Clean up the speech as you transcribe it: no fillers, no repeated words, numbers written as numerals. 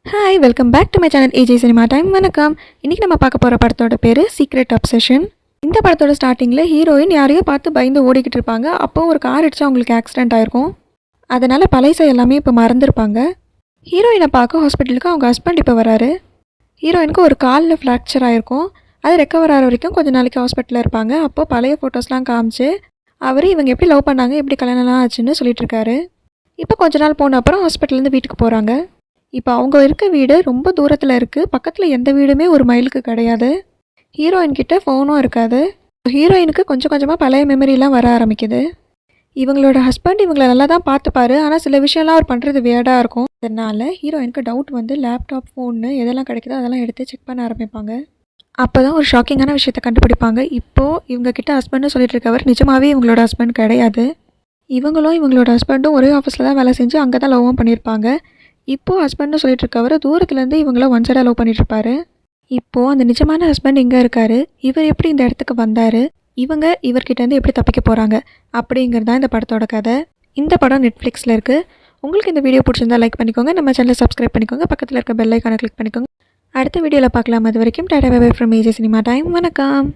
Hi welcome back to my channel AJ cinema time. வணக்கம். இன்றைக்கி நம்ம பார்க்க போகிற படத்தோட பேர் சீக்ரெட் அப்சஷன். இந்த படத்தோட ஸ்டார்டிங்கில் ஹீரோயின் யாரையோ பார்த்து பயந்து ஓடிக்கிட்டு இருப்பாங்க. அப்போது ஒரு கார் அடிச்சு அவங்களுக்கு ஆக்சிடென்ட் ஆகிருக்கும். அதனால் பழைசை எல்லாமே இப்போ மறந்துருப்பாங்க. ஹீரோயினை பார்க்க ஹாஸ்பிட்டலுக்கு அவங்க ஹஸ்பண்ட் இப்போ வராரு. ஹீரோயினுக்கு ஒரு காலில் ஃப்ராக்சர் ஆகிருக்கும். அது ரெக்கவர் ஆகிற வரைக்கும் கொஞ்சம் நாளைக்கு ஹாஸ்பிட்டலில் இருப்பாங்க. அப்போது பழைய ஃபோட்டோஸ்லாம் காமிச்சு அவர் இவங்க எப்படி லவ் பண்ணாங்க, எப்படி கல்யாணம்லாம் ஆச்சுன்னு சொல்லிட்டு இருக்காரு. இப்போ கொஞ்ச நாள் போன அப்புறம் ஹாஸ்பிட்டல்லேருந்து வீட்டுக்கு போகிறாங்க. இப்போ அவங்க இருக்க வீடு ரொம்ப தூரத்தில் இருக்குது. பக்கத்தில் எந்த வீடுமே ஒரு மைலுக்கு கிடையாது. ஹீரோயின் கிட்ட ஃபோனும் இருக்காது. ஹீரோயினுக்கு கொஞ்சம் கொஞ்சமாக பழைய மெமரிலாம் வர ஆரம்பிக்குது. இவங்களோட ஹஸ்பண்ட் இவங்களை நல்லா தான் பார்த்துப்பாரு. ஆனால் சில விஷயம்லாம் அவர் பண்ணுறது வேர்டாக இருக்கும். அதனால் ஹீரோயினுக்கு டவுட் வந்து லேப்டாப், ஃபோன்னு எதெல்லாம் கிடைக்குதோ அதெல்லாம் எடுத்து செக் பண்ண ஆரம்பிப்பாங்க. அப்போ தான் ஒரு ஷாக்கிங்கான விஷயத்தை கண்டுபிடிப்பாங்க. இப்போது இவங்க கிட்ட ஹஸ்பண்ட்னு சொல்லிட்டு இருக்கவர் நிஜமாகவே இவங்களோட ஹஸ்பண்ட் கிடையாது. இவங்களும் இவங்களோட ஹஸ்பண்டும் ஒரே ஆஃபீஸில் தான் வேலை செஞ்சு அங்கே தான் லவ்வும் பண்ணியிருப்பாங்க. இப்போது ஹஸ்பண்ட்னு சொல்லிட்டு இருக்கவர் தூரத்துலேருந்து இவங்கள ஒன் சைடாக லவ் பண்ணிட்டுருப்பாரு. இப்போது அந்த நிஜமான ஹஸ்பண்ட் எங்கே இருக்கார், இவர் எப்படி இந்த இடத்துக்கு வந்தார், இவங்க இவர்கிட்டேருந்து எப்படி தப்பிக்க போகிறாங்க அப்படிங்கிறது தான் இந்த படத்தோட கதை. இந்த படம் நெட்ஃப்ளிக்ஸில் இருக்குது. உங்களுக்கு இந்த வீடியோ பிடிச்சிருந்தா லைக் பண்ணிக்கோங்க, நம்ம சேனலை சப்ஸ்கிரைப் பண்ணிக்கோங்க, பக்கத்தில் இருக்க பெல் ஐக்கானை கிளிக் பண்ணிக்கோங்க. அடுத்த வீடியோவில் பார்க்கலாம். அது வரைக்கும் tata bye bye from AJ cinema time. வணக்கம்.